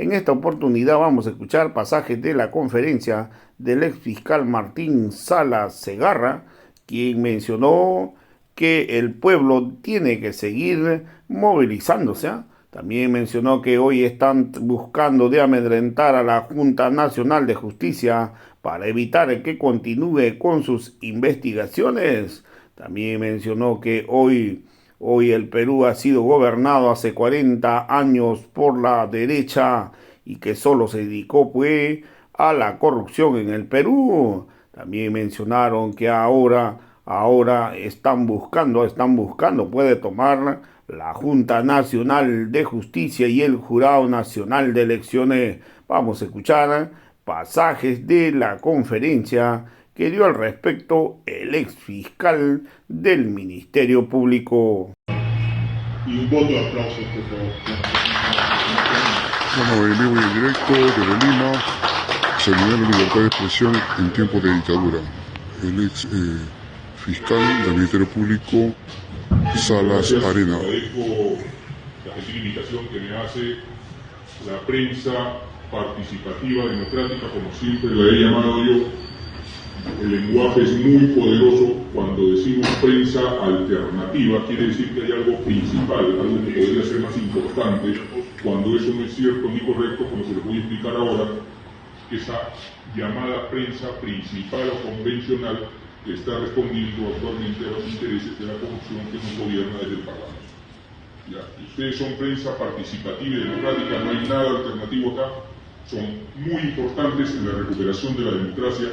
En esta oportunidad vamos a escuchar pasajes de la conferencia del ex fiscal Martín Salas Segarra, quien mencionó que el pueblo tiene que seguir movilizándose. También mencionó que hoy están buscando de amedrentar a la Junta Nacional de Justicia para evitar que continúe con sus investigaciones. También mencionó que hoy el Perú ha sido gobernado hace 40 años por la derecha y que solo se dedicó pues a la corrupción en el Perú. También mencionaron que ahora están buscando puede tomar la Junta Nacional de Justicia y el Jurado Nacional de Elecciones. Vamos a escuchar pasajes de la conferencia que dio al respecto el ex fiscal del Ministerio Público. Y un voto de aplauso, por favor. Bueno, en vivo y en directo desde Lima, seguridad y libertad de expresión en tiempos de dictadura. El ex fiscal del Ministerio Público, Salas Arena. Agradezco la gentil invitación que me hace la prensa participativa democrática, como siempre la he llamado yo. El lenguaje es muy poderoso. Cuando decimos prensa alternativa, quiere decir que hay algo principal, algo que podría ser más importante. Cuando eso no es cierto ni correcto, como se lo voy a explicar ahora, esa llamada prensa principal o convencional está respondiendo actualmente a los intereses de la corrupción que nos gobierna desde el Parlamento. Ya, ustedes son prensa participativa y democrática, no hay nada alternativo acá, son muy importantes en la recuperación de la democracia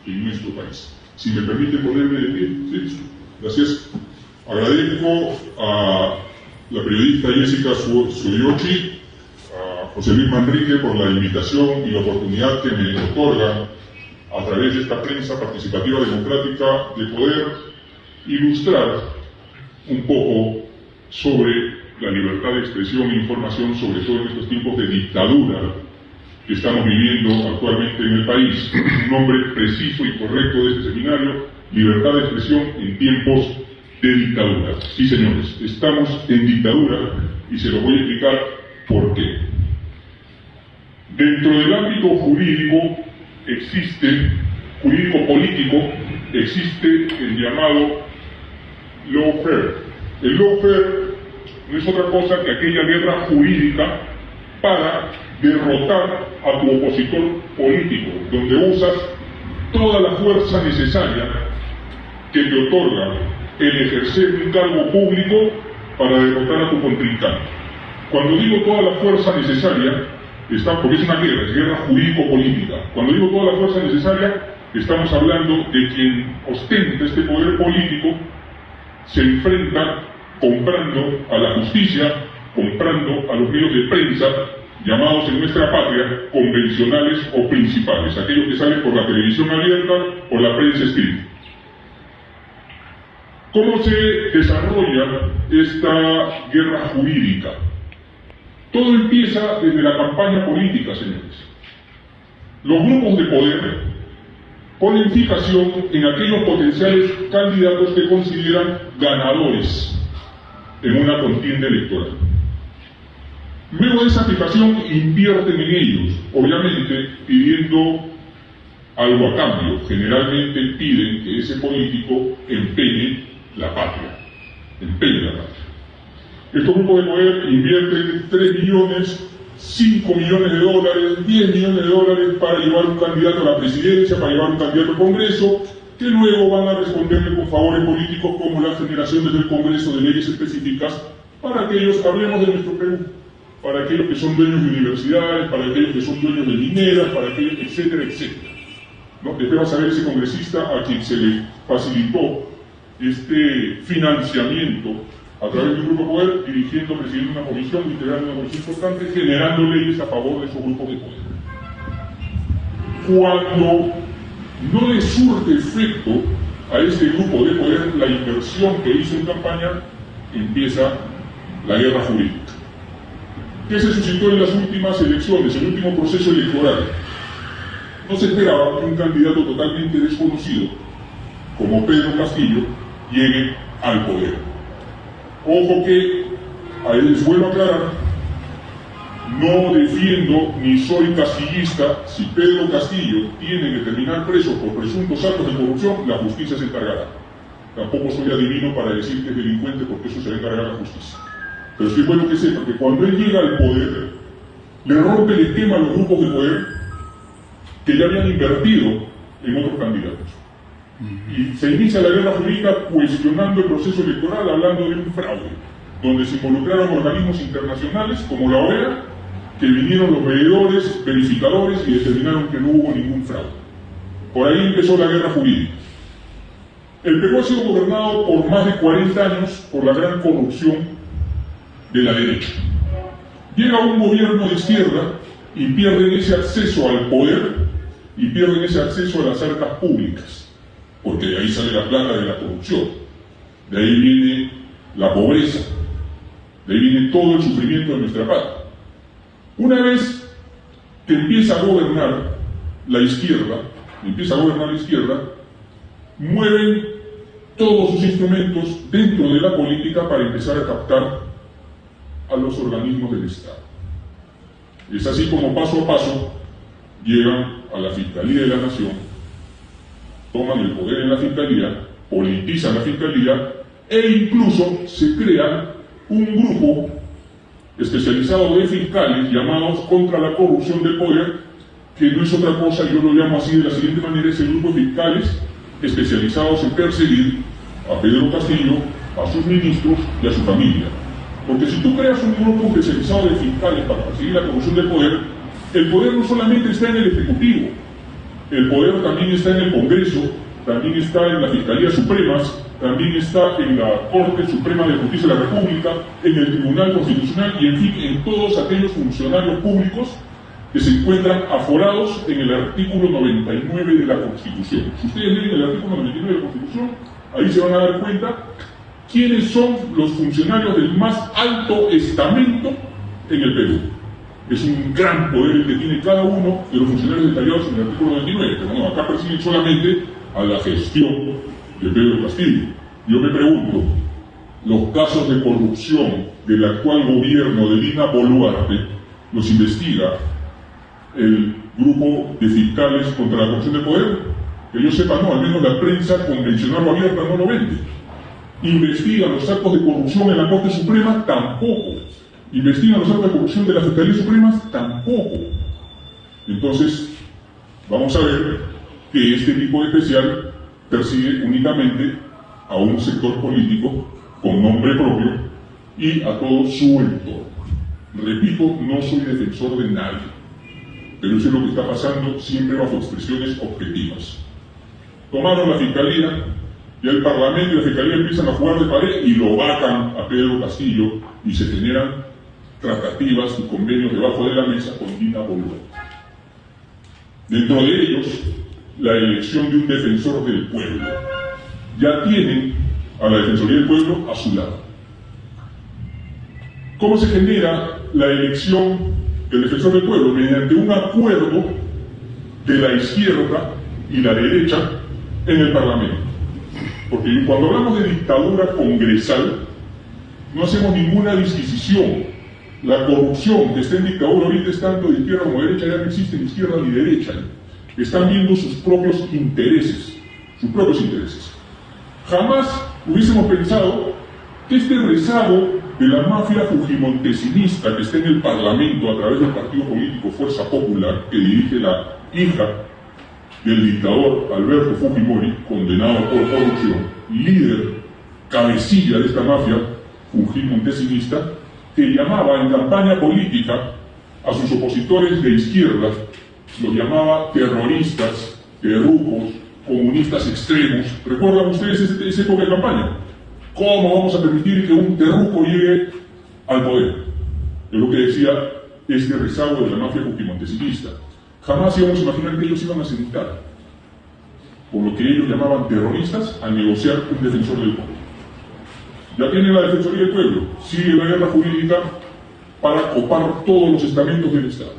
en nuestro país. Si me permiten ponerme de pie, ¿sí? Gracias. Agradezco a la periodista Jessica Suyochi, a José Luis Manrique por la invitación y la oportunidad que me otorgan a través de esta prensa participativa democrática de poder ilustrar un poco sobre la libertad de expresión e información, sobre todo en estos tiempos de dictadura que estamos viviendo actualmente en el país. Un nombre preciso y correcto de este seminario: libertad de expresión en tiempos de dictadura. Sí, señores, estamos en dictadura y se lo voy a explicar por qué. Dentro del ámbito jurídico-político, existe el llamado lawfare. El lawfare no es otra cosa que aquella guerra jurídica para derrotar a tu opositor político, donde usas toda la fuerza necesaria que te otorga el ejercer un cargo público para derrotar a tu contrincante. Cuando digo toda la fuerza necesaria, porque es una guerra, es guerra jurídico-política. Cuando digo toda la fuerza necesaria, estamos hablando de quien ostenta este poder político se enfrenta comprando a la justicia, comprando a los medios de prensa, llamados en nuestra patria convencionales o principales, aquellos que salen por la televisión abierta o la prensa escrita. ¿Cómo se desarrolla esta guerra jurídica? Todo empieza desde la campaña política, señores. Los grupos de poder ponen fijación en aquellos potenciales candidatos que consideran ganadores en una contienda electoral. Luego de esa fijación invierten en ellos, obviamente pidiendo algo a cambio. Generalmente piden que ese político empeñe la patria. Estos grupos de poder invierten 3 millones, 5 millones de dólares, 10 millones de dólares para llevar un candidato a la presidencia, para llevar un candidato al Congreso, que luego van a responderle con favores políticos como la generación desde el Congreso de leyes específicas para aquellos, hablemos de nuestro Perú, para aquellos que son dueños de universidades, para aquellos que son dueños de mineras, para aquellos, etcétera, etcétera. ¿No? Después va a saber ese congresista a quien se le facilitó este financiamiento a través de un grupo de poder, presidiendo una comisión, integrando una comisión importante, generando leyes a favor de esos grupos de poder. Cuando no le surte efecto a este grupo de poder la inversión que hizo en campaña, empieza la guerra jurídica. ¿Qué se suscitó en las últimas elecciones, en el último proceso electoral? No se esperaba que un candidato totalmente desconocido, como Pedro Castillo, llegue al poder. Ojo que, les vuelvo a aclarar, no defiendo ni soy castillista. Si Pedro Castillo tiene que terminar preso por presuntos actos de corrupción, la justicia se encargará. Tampoco soy adivino para decir que es delincuente, porque eso se va a encargar la justicia. Pero sí es bueno que sepa que cuando él llega al poder, le rompe el esquema a los grupos de poder que ya habían invertido en otros candidatos. Y se inicia la guerra jurídica cuestionando el proceso electoral, hablando de un fraude, donde se involucraron organismos internacionales como la OEA, que vinieron los veedores, verificadores y determinaron que no hubo ningún fraude. Por ahí empezó la guerra jurídica. El Perú ha sido gobernado por más de 40 años por la gran corrupción de la derecha. Llega un gobierno de izquierda y pierden ese acceso al poder y pierden ese acceso a las arcas públicas, porque de ahí sale la plata de la corrupción, de ahí viene la pobreza, de ahí viene todo el sufrimiento de nuestra patria. Una vez que empieza a gobernar la izquierda, mueven todos sus instrumentos dentro de la política para empezar a captar a los organismos del Estado. Es así como paso a paso llegan a la Fiscalía de la Nación, toman el poder en la Fiscalía, politizan la Fiscalía e incluso se crea un grupo especializado de fiscales llamados contra la corrupción del poder, que no es otra cosa, yo lo llamo así de la siguiente manera: es el grupo de fiscales especializados en perseguir a Pedro Castillo, a sus ministros y a su familia. Porque si tú creas un grupo especializado de fiscales para perseguir la corrupción del poder, el poder no solamente está en el Ejecutivo, el poder también está en el Congreso, también está en las Fiscalías Supremas, también está en la Corte Suprema de Justicia de la República, en el Tribunal Constitucional y, en fin, en todos aquellos funcionarios públicos que se encuentran aforados en el artículo 99 de la Constitución. Si ustedes leen el artículo 99 de la Constitución, ahí se van a dar cuenta quiénes son los funcionarios del más alto estamento en el Perú. Es un gran poder el que tiene cada uno de los funcionarios detallados en el artículo 99, pero no, acá persiguen solamente a la gestión de Pedro Castillo. Yo me pregunto, los casos de corrupción del actual gobierno de Dina Boluarte los investiga el grupo de fiscales contra la corrupción del poder. Que yo sepa, no, al menos la prensa convencional o abierta no lo vende. Investiga los actos de corrupción en la Corte Suprema, tampoco. Investiga los actos de corrupción de las Fiscalías Supremas, tampoco. Entonces, vamos a ver que este tipo de especial persigue únicamente a un sector político con nombre propio y a todo su entorno. Repito, no soy defensor de nadie, pero eso es lo que está pasando siempre bajo expresiones objetivas. Tomaron la Fiscalía y el Parlamento y la Fiscalía empiezan a jugar de pared y lo vacan a Pedro Castillo y se generan tratativas y convenios debajo de la mesa con Dina Boluarte. Dentro de ellos, la elección de un defensor del pueblo. Ya tienen a la Defensoría del Pueblo a su lado. ¿Cómo se genera la elección del defensor del pueblo? Mediante un acuerdo de la izquierda y la derecha en el Parlamento. Porque cuando hablamos de dictadura congresal, no hacemos ninguna disquisición. La corrupción que está en dictadura ahorita es tanto de izquierda como de derecha, ya no existe ni izquierda ni derecha. Están viendo sus propios intereses, Jamás hubiésemos pensado que este rezago de la mafia fujimontesinista que está en el Parlamento a través del partido político Fuerza Popular, que dirige la hija del dictador Alberto Fujimori, condenado por corrupción, líder, cabecilla de esta mafia fujimontesinista, que llamaba en campaña política a sus opositores de izquierda, los llamaba terroristas, terrucos, comunistas extremos. ¿Recuerdan ustedes esa época de campaña? ¿Cómo vamos a permitir que un terruco llegue al poder? Es lo que decía este rezago de la mafia fujimontesista. Jamás íbamos a imaginar que ellos iban a sentar con lo que ellos llamaban terroristas a negociar un defensor del pueblo. Ya tiene la Defensoría del Pueblo, sigue la guerra jurídica para copar todos los estamentos del Estado.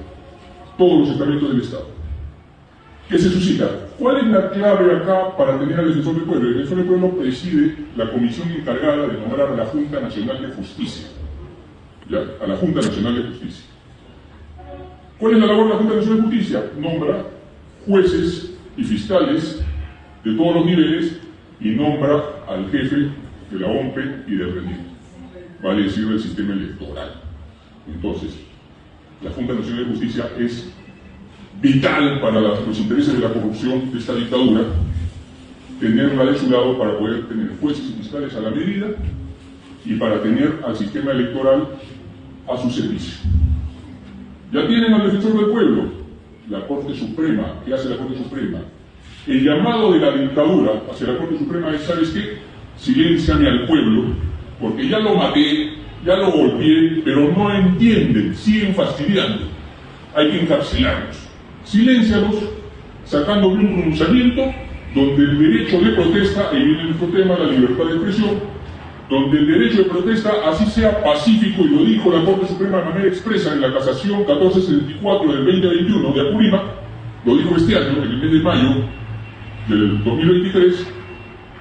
¿Qué se suscita? ¿Cuál es la clave acá para tener al Defensor del Pueblo? El Defensor del Pueblo preside la comisión encargada de nombrar a la Junta Nacional de Justicia. ¿Ya? A la Junta Nacional de Justicia. ¿Cuál es la labor de la Junta Nacional de Justicia? Nombra jueces y fiscales de todos los niveles y nombra al jefe de la OMPE y del RENIC, vale decir, del sistema electoral. Entonces, la Junta Nacional de Justicia es vital para los intereses de la corrupción de esta dictadura, tenerla de su lado para poder tener jueces y fiscales a la medida y para tener al sistema electoral a su servicio. Ya tienen al defensor del pueblo, la Corte Suprema. ¿Qué hace la Corte Suprema? El llamado de la dictadura hacia la Corte Suprema es, ¿sabes qué? Silénciame al pueblo, porque ya lo maté, ya lo golpeé, pero no entienden, siguen fastidiando. Hay que encarcelarlos. Siléncialos, sacándole un pronunciamiento donde el derecho de protesta, ahí viene nuestro tema, la libertad de expresión, donde el derecho de protesta, así sea pacífico, y lo dijo la Corte Suprema de manera expresa en la casación 1474 del 2021 de Apurímac, lo dijo este año, en el mes de mayo del 2023,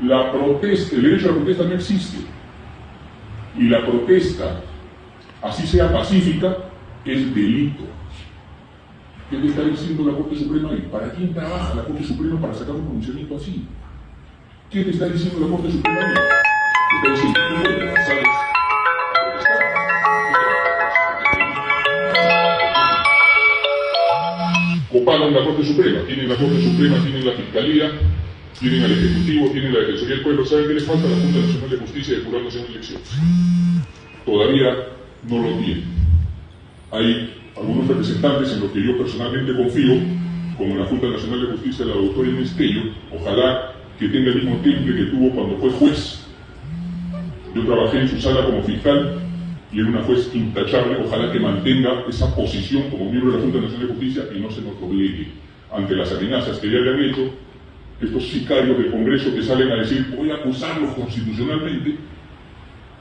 la protesta, el derecho a la protesta no existe. Y la protesta, así sea pacífica, es delito. ¿Qué te está diciendo la Corte Suprema ahí? ¿Para quién trabaja la Corte Suprema para sacar un pronunciamiento así? ¿Qué te está diciendo la Corte Suprema ahí? Te está diciendo, tú no sabes coparon la Corte Suprema, tienen la Corte Suprema, tienen la Fiscalía, tienen al Ejecutivo, tienen la Defensoría del Pueblo. ¿Saben qué les falta a la Junta Nacional de Justicia y el Jurado Nacional de Elecciones? Todavía no lo tienen. Hay algunos representantes en los que yo personalmente confío, como la Junta Nacional de Justicia, la doctora Inés Tello, ojalá que tenga el mismo temple que tuvo cuando fue juez. Yo trabajé en su sala como fiscal y era una juez intachable. Ojalá que mantenga esa posición como miembro de la Junta Nacional de Justicia y no se nos doblegue ante las amenazas que ya le han hecho estos sicarios del Congreso que salen a decir voy a acusarlos constitucionalmente,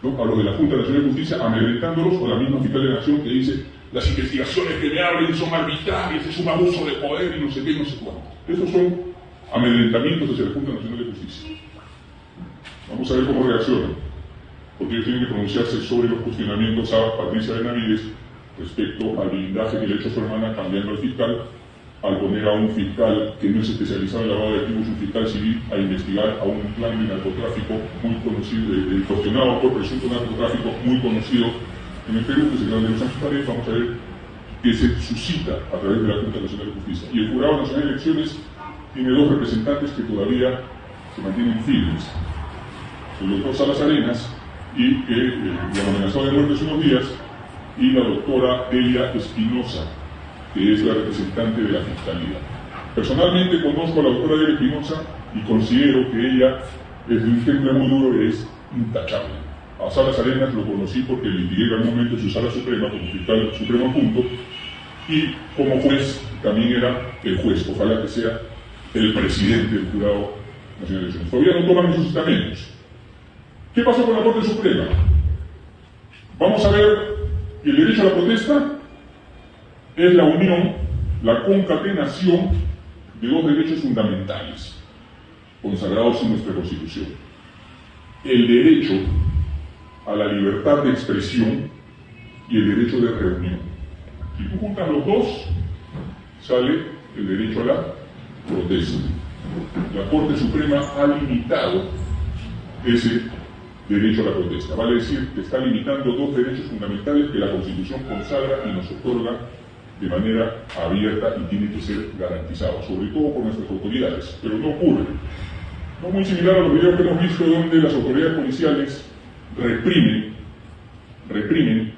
¿no? A los de la Junta Nacional de Justicia, amedrentándolos, o la misma fiscal de la Nación que dice las investigaciones que me abren son arbitrarias, es un abuso de poder y no sé qué, no sé cuánto. Estos son amedrentamientos hacia la Junta Nacional de Justicia. Vamos a ver cómo reaccionan, porque ellos tienen que pronunciarse sobre los cuestionamientos a Patricia Benavides respecto al blindaje que le ha hecho su hermana cambiando al fiscal, al poner a un fiscal que no es especializado en lavado de activos, un fiscal civil, a investigar a un plan de narcotráfico muy conocido, cuestionado por presunto narcotráfico muy conocido en el Perú, que es el Gran de los Sánchez Paredes. Vamos a ver que se suscita a través de la Junta Nacional de Justicia. Y el Jurado Nacional de Elecciones tiene dos representantes que todavía se mantienen firmes: el doctor Salas Arenas, y que lo amenazó de muerte hace unos días, y la doctora Delia Espinosa, que es la representante de la Fiscalía. Personalmente conozco a la doctora Delia Espinosa y considero que ella es de un temple muy duro y es intachable. A Salas Arenas lo conocí porque litigué en algún momento en su sala suprema como fiscal supremo punto, y como juez también era el juez, ojalá que sea el presidente del Jurado Nacional de Elecciones. Todavía no toman esos estamentos. ¿Qué pasó con la Corte Suprema? Vamos a ver que el derecho a la protesta es la unión, la concatenación de dos derechos fundamentales consagrados en nuestra Constitución: el derecho a la libertad de expresión y el derecho de reunión. Si tú juntas los dos, sale el derecho a la protesta. La Corte Suprema ha limitado ese derecho a la protesta. Vale decir que está limitando dos derechos fundamentales que la Constitución consagra y nos otorga de manera abierta y tiene que ser garantizado, sobre todo por nuestras autoridades. Pero no ocurre. No muy similar a los videos que hemos visto donde las autoridades policiales reprimen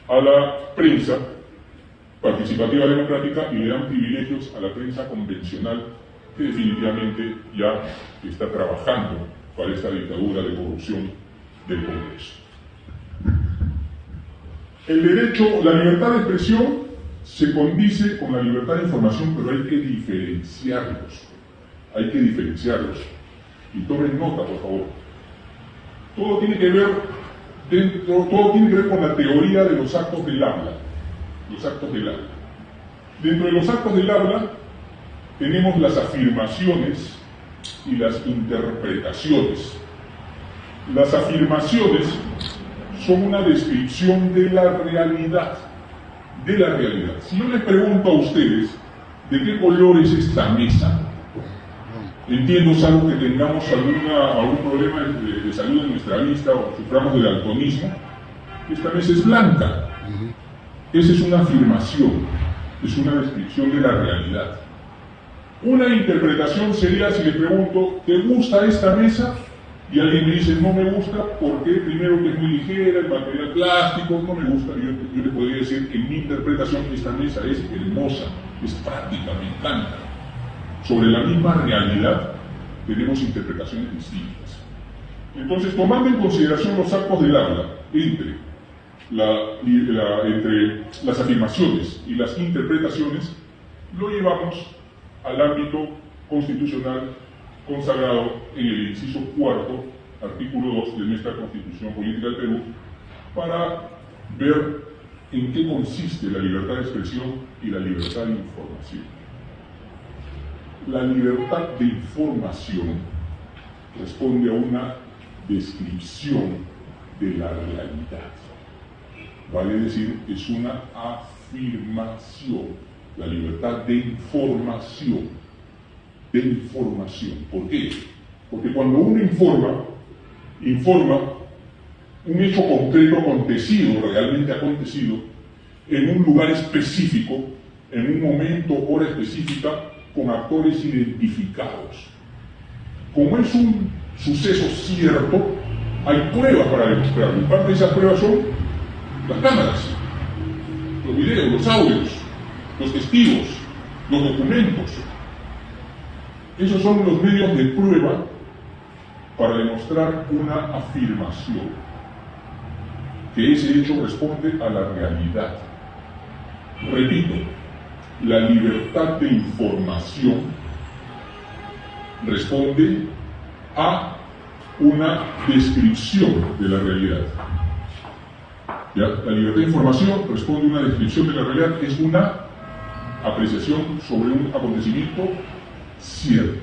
a la prensa participativa democrática y le dan privilegios a la prensa convencional, que definitivamente ya está trabajando para esta dictadura de corrupción del Congreso. El derecho, la libertad de expresión se condice con la libertad de información, pero hay que diferenciarlos. Y tomen nota, por favor. Todo tiene que ver con la teoría de los actos del habla. Dentro de los actos del habla tenemos las afirmaciones y las interpretaciones. Las afirmaciones son una descripción de la realidad. de la realidad. Si yo les pregunto a ustedes, ¿de qué color es esta mesa? Entiendo, salvo que tengamos algún problema de salud en nuestra vista o suframos de daltonismo, esta mesa es blanca. Esa es una afirmación, es una descripción de la realidad. Una interpretación sería si le pregunto, ¿te gusta esta mesa? Y alguien me dice, no me gusta porque primero que es muy ligera, el material plástico, no me gusta. Yo le podría decir que en mi interpretación esta mesa es hermosa, es práctica, me encanta. Sobre la misma realidad tenemos interpretaciones distintas. Entonces, tomando en consideración los actos del habla entre las afirmaciones y las interpretaciones, lo llevamos al ámbito constitucional consagrado en el inciso 4, artículo 2 de nuestra Constitución Política del Perú, para ver en qué consiste la libertad de expresión y la libertad de información. La libertad de información responde a una descripción de la realidad. Vale decir, es una afirmación. La libertad de información. De información. ¿Por qué? Porque cuando uno informa un hecho concreto acontecido, realmente acontecido, en un lugar específico, en un momento, hora específica, con actores identificados. Como es un suceso cierto, hay pruebas para demostrarlo. Y parte de esas pruebas son las cámaras, los videos, los audios, los testigos, los documentos. Esos son los medios de prueba para demostrar una afirmación, que ese hecho responde a la realidad. Repito, la libertad de información responde a una descripción de la realidad. ¿Ya? La libertad de información responde a una descripción de la realidad, es una apreciación sobre un acontecimiento cierto.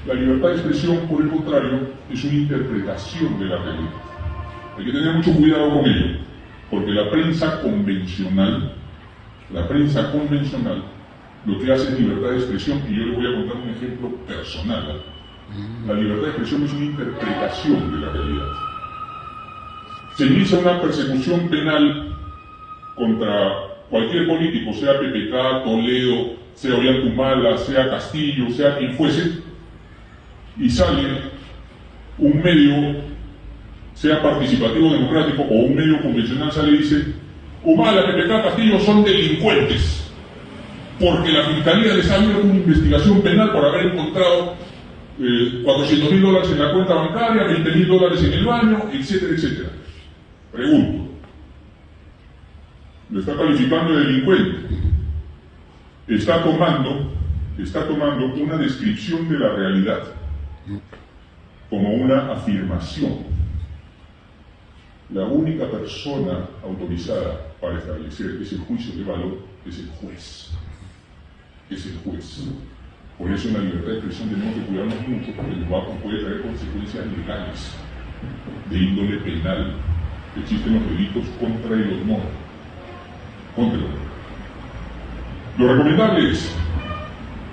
La libertad de expresión, por el contrario, es una interpretación de la realidad. Hay que tener mucho cuidado con ello, porque la prensa convencional lo que hace es libertad de expresión, y yo le voy a contar un ejemplo personal. La libertad de expresión es una interpretación de la realidad. Se inicia una persecución penal contra cualquier político, sea PPK, Toledo, sea Ollantumala, sea Castillo, sea quien fuese, y sale un medio, sea participativo democrático o un medio convencional, sale y dice: Humala, PPK, Castillo son delincuentes, porque la Fiscalía les ha abierto una investigación penal por haber encontrado $400.000 en la cuenta bancaria, $20.000 en el baño, etcétera, etcétera. Pregunto, ¿lo está calificando de delincuente? Está tomando una descripción de la realidad como una afirmación. La única persona autorizada para establecer ese juicio de valor es el juez. Es el juez. Por eso en la libertad de expresión tenemos que cuidarnos mucho, porque el puede traer consecuencias legales de índole penal. Existen los delitos contra el honor. Contra el honor. Lo recomendable es,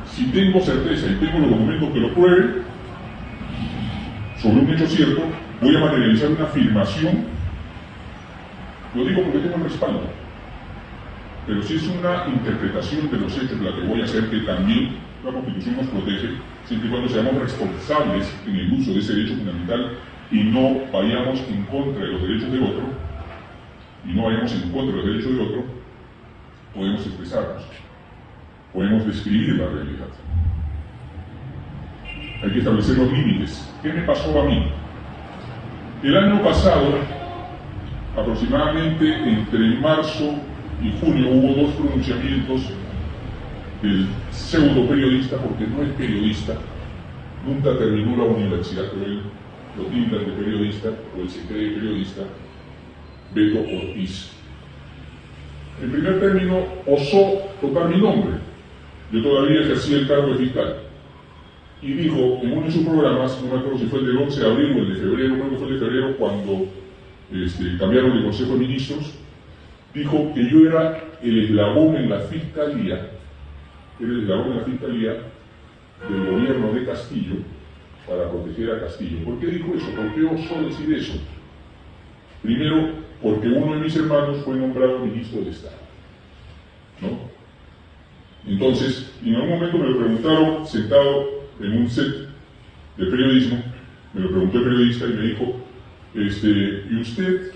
si tengo certeza y tengo los documentos que lo prueben sobre un hecho cierto, voy a materializar una afirmación. Lo digo porque tengo el respaldo. Pero si es una interpretación de los hechos la que voy a hacer, que también la Constitución nos protege, siempre y cuando seamos responsables en el uso de ese derecho fundamental y no vayamos en contra de los derechos del otro, podemos expresarnos, podemos describir la realidad. Hay que establecer los límites. ¿Qué me pasó a mí? El año pasado, aproximadamente entre marzo y junio, hubo 2 pronunciamientos del pseudo periodista, porque no es periodista, nunca terminó la universidad, pero él lo tildan de periodista, o él se cree periodista, Beto Ortiz. En primer término, osó tocar mi nombre. Yo todavía ejercía el cargo de fiscal. Y dijo en uno de sus programas, no me acuerdo si fue el del 11 de abril o el de febrero, creo que fue el de febrero, cuando cambiaron el Consejo de Ministros, dijo que yo era el eslabón en la fiscalía, del gobierno de Castillo para proteger a Castillo. ¿Por qué dijo eso? ¿Por qué osó decir eso? Primero, porque uno de mis hermanos fue nombrado ministro de Estado, ¿no? Entonces, en algún momento me lo preguntaron, sentado en un set de periodismo, me lo preguntó el periodista y me dijo, ¿y usted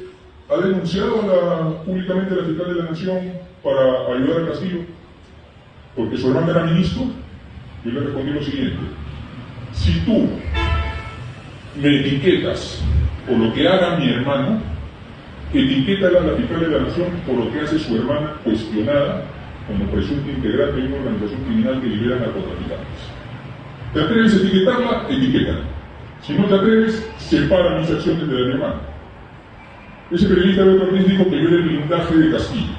ha denunciado públicamente a la fiscal de la Nación para ayudar a Castillo? Porque su hermano era ministro. Yo le respondí lo siguiente: si tú me etiquetas por lo que haga mi hermano, etiquétala a la fiscal de la Nación por lo que hace su hermana cuestionada como presunta integrante de una organización criminal que libera narcotraficantes. ¿Te atreves a etiquetarla? Etiquétala. Si no te atreves, separa mis acciones de la de mi hermano. Ese periodista de otra vez dijo que yo era el blindaje de Castillo.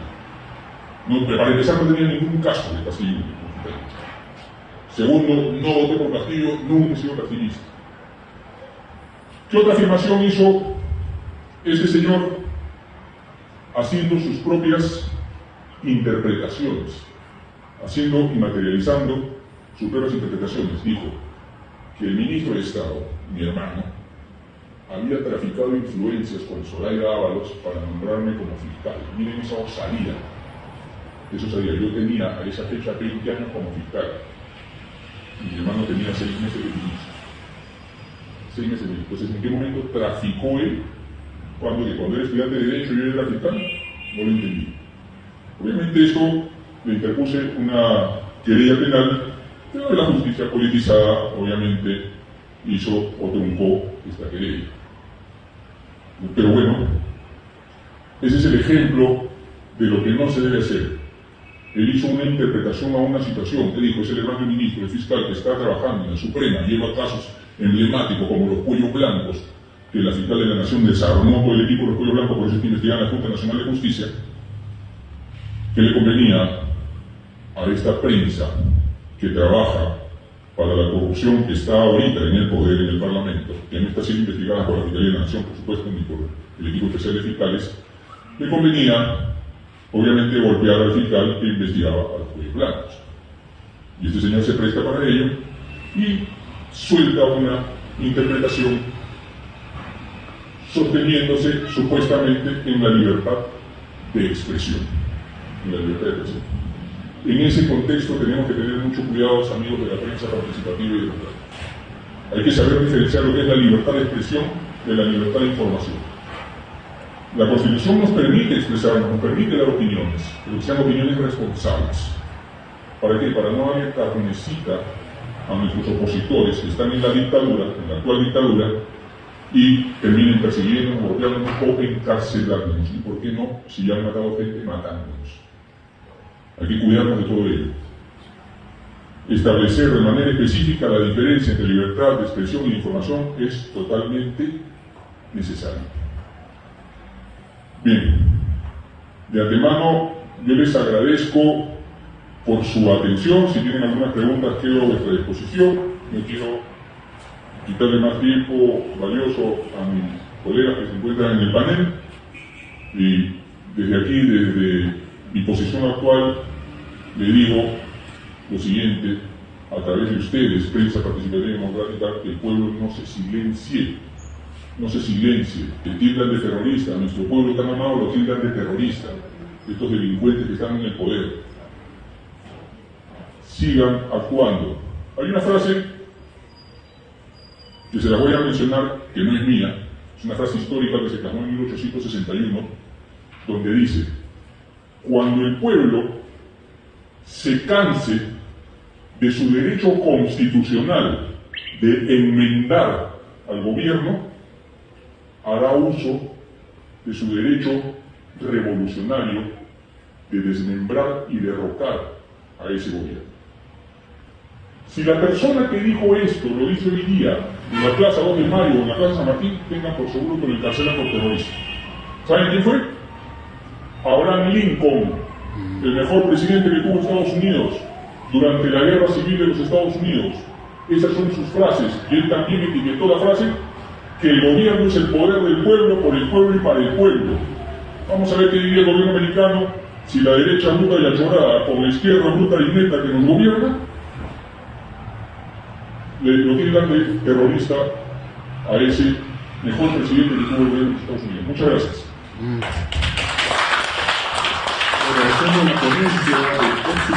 No, para empezar, no tenía ningún caso de Castillo. Segundo, no voté por Castillo, nunca he sido castillista. ¿Qué otra afirmación hizo ese señor haciendo sus propias interpretaciones, haciendo y materializando sus propias interpretaciones? Dijo que el ministro de Estado, mi hermano, había traficado influencias con Zoraida Ábalos para nombrarme como fiscal. Miren esa osadía. Eso sabía, yo tenía a esa fecha 20 años como fiscal. Mi hermano tenía 6 meses de ministro. 6 meses de ministro. Entonces, ¿en qué momento traficó él? Cuando era estudiante de Derecho y yo era fiscal, no lo entendí. Obviamente esto le interpuse una querella penal, pero la justicia politizada, obviamente, hizo o truncó esta querella. Pero bueno, ese es el ejemplo de lo que no se debe hacer. Él hizo una interpretación a una situación. Él dijo, es el hermano ministro, el fiscal que está trabajando en la Suprema, lleva casos emblemáticos como los cuellos blancos, que la fiscal de la Nación desarmó todo el equipo de los cuellos blancos, por eso es que investigan la Junta Nacional de Justicia, que le convenía a esta prensa que trabaja para la corrupción que está ahorita en el poder, en el Parlamento, que no está siendo investigada por la Fiscalía de la Nación, por supuesto, ni por el equipo especial de fiscales, le convenía obviamente golpear al fiscal que investigaba a los cuellos blancos. Y este señor se presta para ello y suelta una interpretación sosteniéndose supuestamente en la libertad de expresión. En ese contexto tenemos que tener mucho cuidado, amigos de la prensa participativa y democrática. Hay que saber diferenciar lo que es la libertad de expresión de la libertad de información. La Constitución nos permite expresarnos, nos permite dar opiniones, pero que sean opiniones responsables. ¿Para qué? Para no darle carnecita a nuestros opositores que están en la dictadura, en la actual dictadura, y terminen persiguiéndonos, golpeándonos o encarcelándonos. ¿Y por qué no? Si ya han matado gente, matándonos. Hay que cuidarnos de todo ello. Establecer de manera específica la diferencia entre libertad de expresión y de información es totalmente necesario. Bien, de antemano yo les agradezco por su atención. Si tienen algunas preguntas, quedo a vuestra disposición. No quiero quitarle más tiempo valioso a mis colegas que se encuentran en el panel. Y desde aquí, desde mi posición actual, le digo lo siguiente, a través de ustedes, prensa participativa y democrática, que el pueblo no se silencie, que tildan de terrorista. A nuestro pueblo tan amado lo tildan de terrorista, estos delincuentes que están en el poder. Sigan actuando. Hay una frase que se la voy a mencionar, que no es mía, es una frase histórica que se plasmó en 1861, donde dice: cuando el pueblo se canse de su derecho constitucional de enmendar al gobierno, hará uso de su derecho revolucionario de desmembrar y derrocar a ese gobierno. Si la persona que dijo esto lo dice hoy día en la Plaza 2 de Mayo o en la Plaza San Martín, tengan por seguro que lo encarcelan por terrorismo. ¿Saben quién fue? Abraham Lincoln, el mejor presidente que tuvo Estados Unidos durante la guerra civil de los Estados Unidos. Esas son sus frases, y él también etiquetó la frase que el gobierno es el poder del pueblo, por el pueblo y para el pueblo. Vamos a ver qué diría el gobierno americano si la derecha bruta y achorada con la izquierda bruta y neta que nos gobierna lo tildan de terrorista a ese mejor presidente que tuvo el gobierno de Estados Unidos. Muchas gracias. Agradecemos la ponencia de